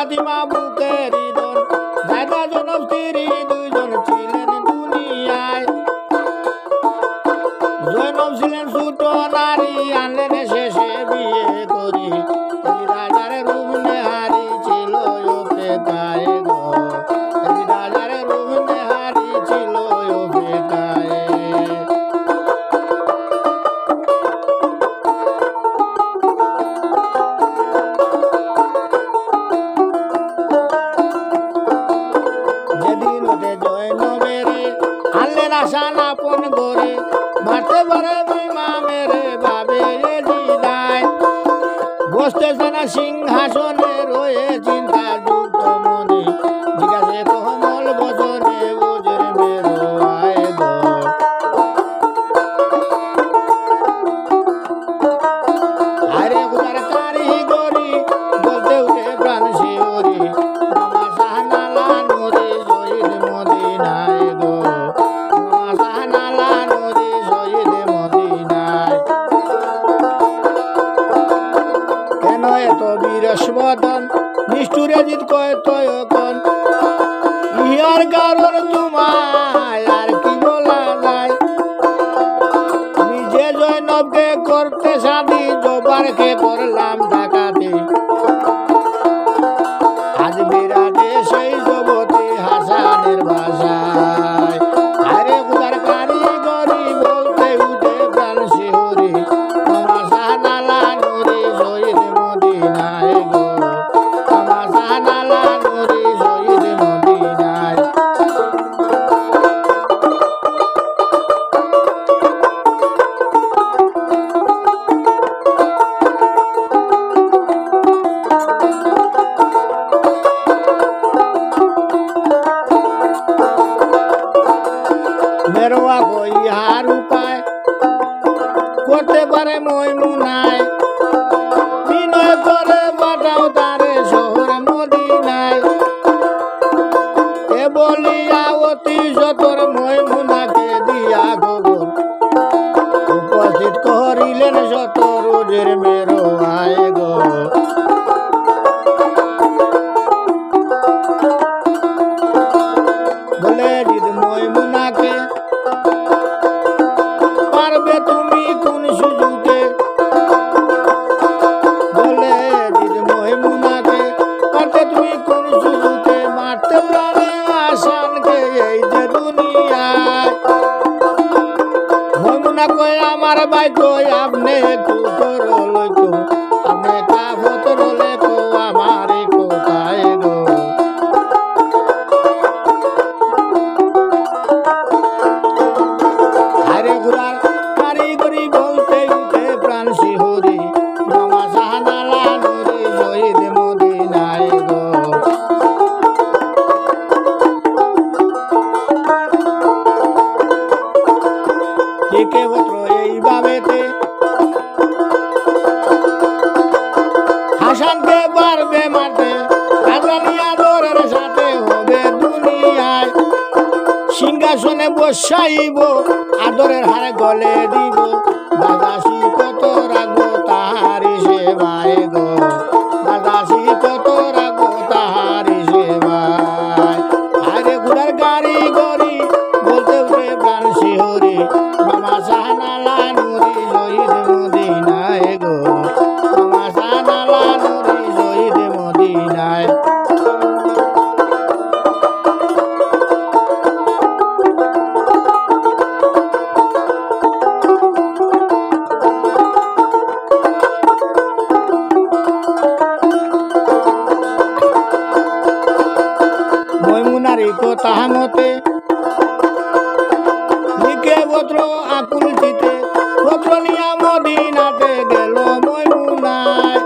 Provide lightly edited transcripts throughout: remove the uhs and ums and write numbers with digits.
ফাতিমা বুকের হৃদয় দাদা জনম স্ত্রী দুইজন ছিলেন দুনিয়ায় জৈনব ছিলেন ছোট নারী আনলেন শেষে বিয়ে করি রাজার রূপ নেহারি ছিল অপেক্ষায় গো রাজার রূপ নেহারি ছিল অপেক্ষায় যেদিন ওতে জৈনবেরে আনলেন আসান আপন করে মারতে পারে মা মেরে বাবে দিদায় বসতেছে না সিংহাসনে রয়ে চিন্তা যুক্ত মনে জিজ্ঞাসে কোমল বচনে বুঝের মেরো আয় গো আরে উদার কারিগরি বলতে উঠে প্রাণ শিওরি মামা শাহনালা নদী শহীদ মদিনায় গো মামা শাহনালা নদী শহীদ মদিনায় কেন এত বীরস্বদন নিষ্ঠুরে জিত কয় তয়কন ইহার কারণ তোমায় আর কি বলা যায় নিজে জৈনবকে করতে সাদি জবারকে করলাম ডাকাতি আজ বিরাজে সেই যুবতী হাসানের ভাষায় আরে উদার কারিগরি বলতে উঠে প্রাণ শিহরি মামা শাহনালা নুরি শহীদ মদিনায় গো মামা শাহনালা নুরি শহীদ মদিনায় মেরোয়া কই ইহার উপায় করতে পারে ময়মুনায় বিনয় করে পাঠাও তারে শহর মদিনায় এ বলিয়া অতি সতর ময়মুনাকে দিয়া খবর উপস্থিত করিলেন শত রোজের মেরো আয় গো বলে জিদ ময়মুনাকে পারবে তুমি কোন সুযোগে বলে জিদ ময়মুনাকে পারবে তুমি কোন সুযোগে মারতে প্রাণে আসানকে এই যে দুনিয়ায় ময়মুনা কয় আমার ভাই কই আপনি একটু করো লইতো আপনি কাগজ রলে কো আমারে কোথায় গো আরে গুরার কারিগরি বলতে উঠে প্রাণ শিহরি মামা শাহনালা নুরি শহীদ মদিনায় গো কে পত্র এইভাবেতে হাসানকে পারবে মারতে রাজানিয়া দরের সাথে হবে দুনিয়ায় সিংহাসনে বসাইব আদরের হারে গলে দিব দাদাসি কত রাখবো তাহারি সেবায় গো দাদাসি কত রাখবো তাহারি সেবায় আরে গুড়ার কারিগরি বলতে উঠে প্রাণ শিহরি মামা শাহনালা নুরি শহীদ মদিনায় গো মামা শাহনালা নুরি শহীদ মদিনায় ময়মুনারি কথা মতে লিখে পত্র আকুল চিতে পত্র নিয়া মদিনাতে গেল ময়মুনায়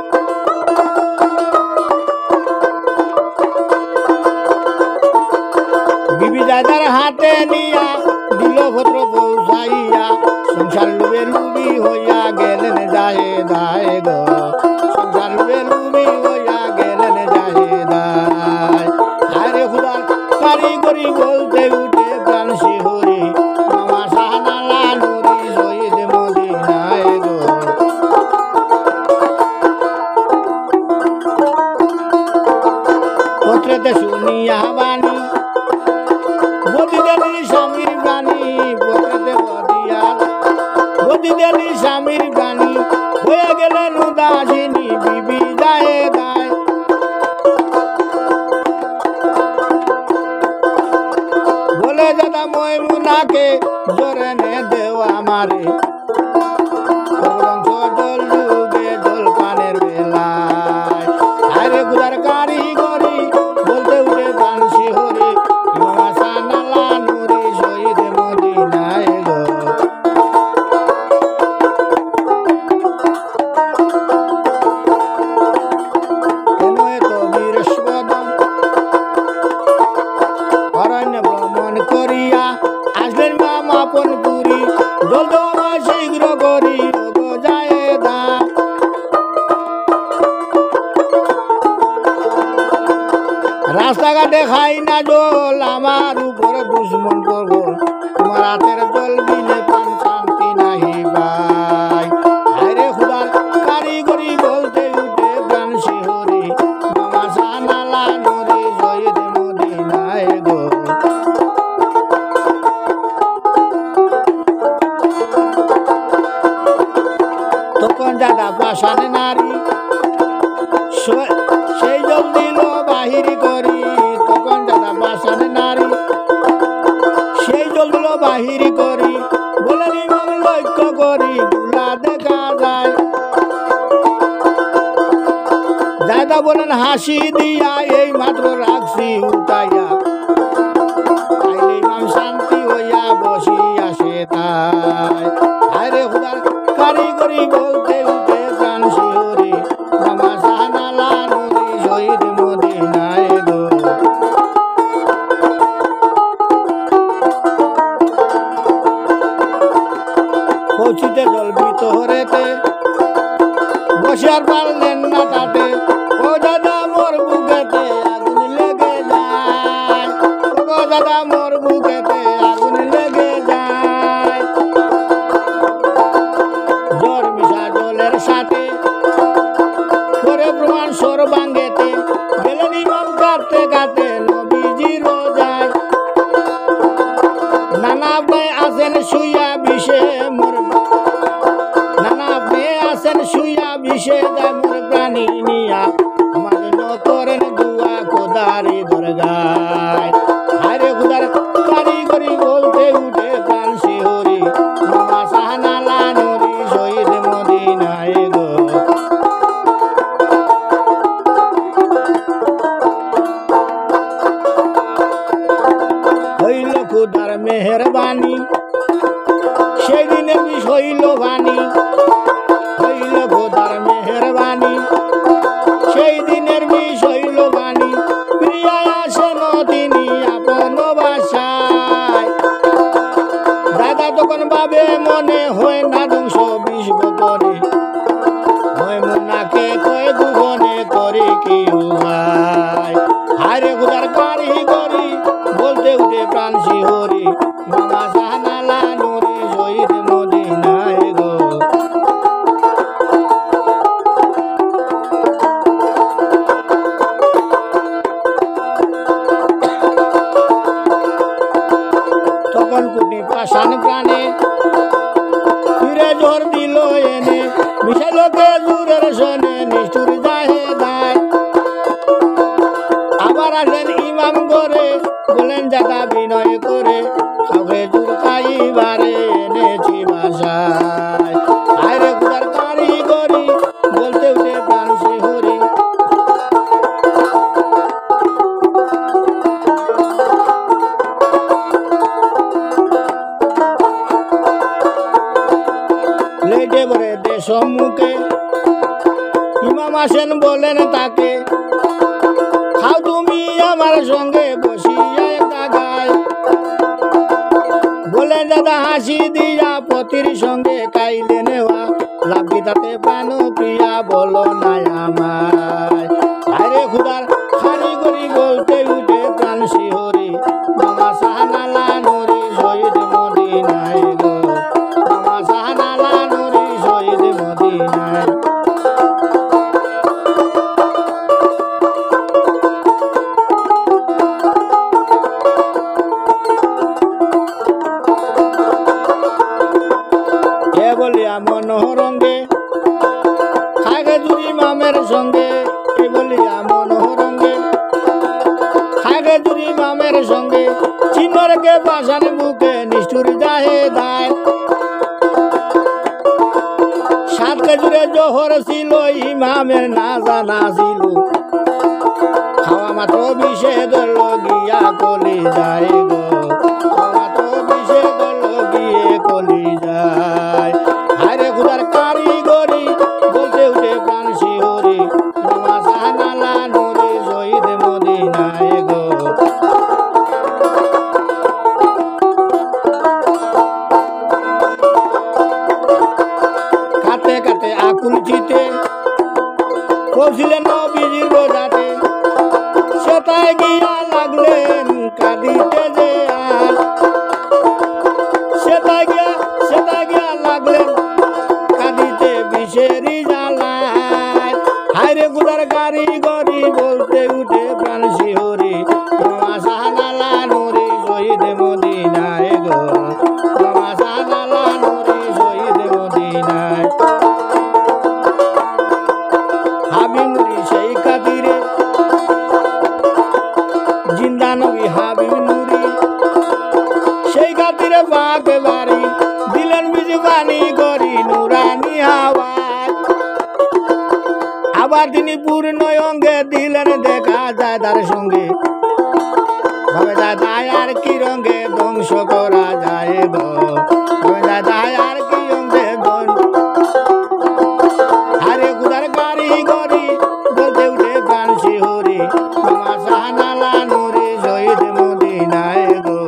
বিবি দাদার হাতে নিয়া দিল পত্র পৌঁছাইয়া সংসার লুবে লুবি হইয়া গেলেন যায় দায় গো সংসার লুবে লুবি হইয়া গেলেন যায় দায় আরে খুদা কারিগরি বলতে উঠে প্রাণ শিহরি মামা শাহনালা নুরি শহীদ মদিনায় গো দিদেলি স্বামীর প্রাণী হয়ে গেলেন উদাসিনী বিবি যায় দায় বলে দাদা ময়মুনাকে জোরে নে দেও আমারে জল ডুবে জল পানের বেলায় আরে গুদার কারিগরি বলতে উঠে প্রাণ শিহরে ইমামা নালা নুরি শহীদ মদিনায় গো কেন এত বীরস্পদন অরণ্য ভ্রমণ করিয়া আসলেন মামা আপন পুরী জল দেওয়া শীঘ্র করি গো যায় দা রাস্তাঘাটে খাই না জল আমার উপরে দুশ্মন করবো তোমার হাতের জল দিলে প্রাণ শান্তি নাহি ভাই আরে খুদার কারিগরি বলতে উঠে প্রাণ শিহরি মামা সানালা নুরি শহীদ মদিনায় গো তখন দাদা পাশান নারী সেই জল দিল বাহির করি তখন দাদা পাশান নারী সেই জল দিল বাহির করি বলেন ইমাম লক্ষ্য করি গুলা দেখা যায় দাদা বলেন হাসি দিয়া এই মাত্র রাখছি উঠাইয়া তাইলে ইমাম শান্তি হইয়া বসিয়া সে তাই আরে খুদার কারিগরি বলতে উঠে প্রাণ শিহরি মামা সানালা নুরি শহীদ মদিনায় গো পৌঁছিতে জল ভিতরেতে বসে আর পারলেন না তাতে ও দাদা মোর বুকেতে আগুন লেগে যায় ও দাদা মোর বুকেতে আগুন লেগে যায় জ্বর মিশা জলের সাথে করে প্রমাণ সর ভাঙ্গেতে গেলেন ইমাম কাঁদতে কাঁদতে নবীজির যায় নানা ভাই আসেন শুইয়া বিষে মোর নানা ভাই আসেন শুইয়া বিষে যায় মোর প্রাণী নিয়া আমার জন্য করেন দুয়া খোদারি দরগায় আরে খুদার কারিগরি বলতে উঠে প্রাণ শিহরি মামা সাহানালা নুরি শহীদ মদিনায় গো হইল খুদার মেহেরবানি সেই দিনের বিষ হইল বাণী হইল খুদার মেহেরবানি সেই দিনের বিষ হইল বাণী প্রিয়া আসেন তিনি আপন বাসায় দাদা তখন ভাবে মনে হয় না ধ্বংস বিষ বদরে ময়মুনাকে কয় গুগনে করে কি উপায় আরে খুদার কারিগরি বলতে উঠে প্রাণ শিহরি মামা সাহানালা নুরি শহীদ মদিনায় গো তখন কুটি পাষাণ প্রাণে ফিরে জোর দিল এনে মিশালোকে জোরের শোনে নিষ্ঠুর যায় দায় আবার আসলেন ইমাম করে বলেন দাদা বিনয় করে কাউকে জোর খাইবারে এনেছি বাসায় আরে খুদার কারিগরি বলতে উঠে প্রাণ শিহরি লেটে বলে দেশ মুখে ইমাম আসেন বলেন তাকে খাও তুমি আমার সঙ্গে বসিয়া একটা গায় বলে দাদা হাসি দিয়া পতির সঙ্গে খাইলে নেওয়া লাভি তাতে প্রাণ প্রিয়া বলো নাই আমায় আরে খুদার কারিগরি বলতে উঠে প্রাণ শিহরি মামা সাহানালা নুরি শহীদ মদিনায় গো মামা সাহানালা নুরি শহীদ মদিনায় বলিয়া মনোরঙ্গে খাগে দুরি মামের সঙ্গে এই বলিয়া মনোরঙ্গে খাগে দুরি মামের সঙ্গে চিনরকে পাশান বুকে নিষ্ঠুর যাহে দায় সাত কেজুরে জোহর ছিল ইমামের না জানা ছিল খাওয়া মাত্র বিষে ধরল গিয়া কলি যায় গো খাওয়া মাত্র বিষে ধরল গিয়ে কলি যায় হায়রে খুদার কারিগরি বলতে উঠে প্রাণ শিহরি নালা নুরি শহীদ মদিনায় গো কাতে কাতে আকুল চিতে পৌঁছিলেন নবীজির রোজাতে সেটাই গিয়া লাগলেন কাঁদিতে যে আর সেটাই গিয়া লাগলেন কাঁদিতে বিষেরি জ্বালায় হায়রে গুদার গাড়ি গড়ি বলতে উঠে প্রাণ শিহরি শাহনালা নুরি শহীদ মদিনায় গো শাহনালা নুরি শহীদ মদিনায় হাবি নুরি সেই খাতিরে জিন্দা নবী হাবিব নুরি সেই খাতিরে বাকে বাড়ি দিলেন বিজবানি করি নুরানি হাওয়ায় আবার তিনি পূর্ণ অঙ্গে দিলেন দেখা যায় তার সঙ্গে ভাবে যায় আর কি রঙে ধ্বংস করা যায় গো ভাবে যায় আর কি রঙে হারে গুদার গাড়ি গড়ি বলতে উঠে প্রাণ শিহরি শাহনালা নুরি শহীদ মদিনায় গো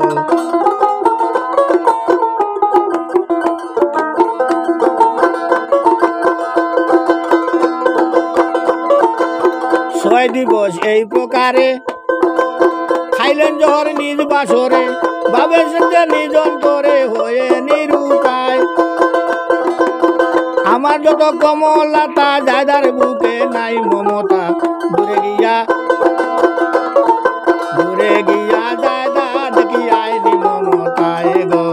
ছয় দিবস এই প্রকারে খাইলেন জহর নিজ বাসরে ভাবে সে নিজ অন্তরে হয়ে নিরুপায় আমার যত কমলতা যাদার বুকে নাই মমতা দূরে গিয়া যাদা দেখি আইনি মমতায় গো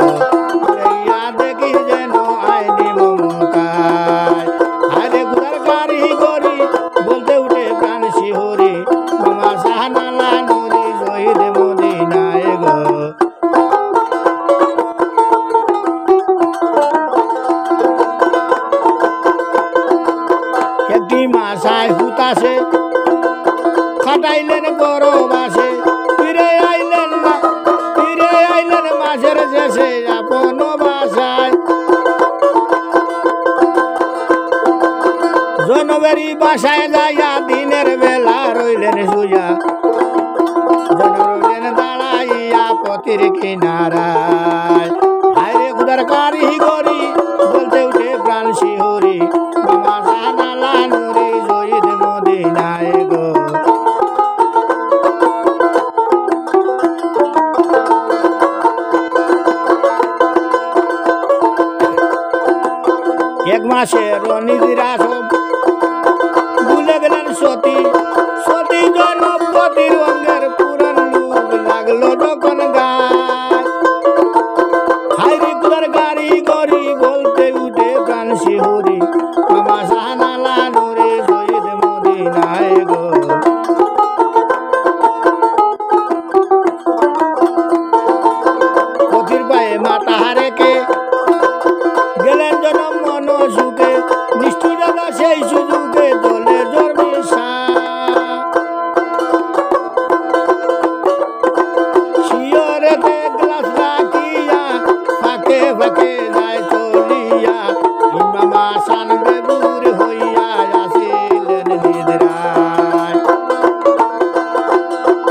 দূরে গিয়া দেখি যেন আইনি মমতায় আরে গুদার গাড়ি গড়ি বলতে উঠে প্রাণ শিহরি মামা শাহনালা নুরি শহীদ মদিনায় গো একটি মাসায় হুতাসে খাটাইলেন বড় বাসে ফিরে আইলেন মাসের শেষে আপন বাসায় জনবেরি বাসায় যাইয়া দিনের বেলা রইলেন সুজা জনবেন দাঁড়াইয়া পতির কিনারায় হায়রে খুদার কারিগরি বলতে উঠে প্রাণ শিহরি মামা শাহনালা নুরি শহীদ মদিনায় গো এক মাসে রনিদিরা সব ভুলে গেলেন সতী জনপতির অঙ্গের পুরান লুক লাগলো যখন গায় হায়রে গুদার গাড়ি গড়ি বলতে উঠে প্রাণ শিহরি মামা শাহনালা নুরি শহীদ মদিনায় গো পথির পায়ে মাথা হারেকে গেলেন জনম মন সুখে নিষ্ঠুর দাদা সেই সুযোগে দলে জন্মে শিয়রেতে গ্লাস রাখিয়া ফাঁকে ফাঁকে যায় চলিয়া ইমামা শান বেবুর হইয়া আসিলেন নিদ্রায়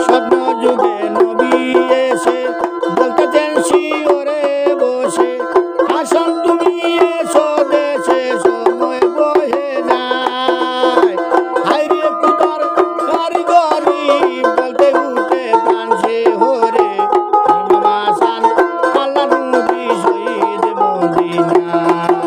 স্বপ্ন যুগে নবী এসে বলতেছেন শিয়রে বসে আসন তুমি এসো দেশে সময় বহে যায় হায়রে কুতার কারিগরি বলতে উঠে প্রাণ শিহরে মামা শাহনালা নুরি শহীদ মদিনায়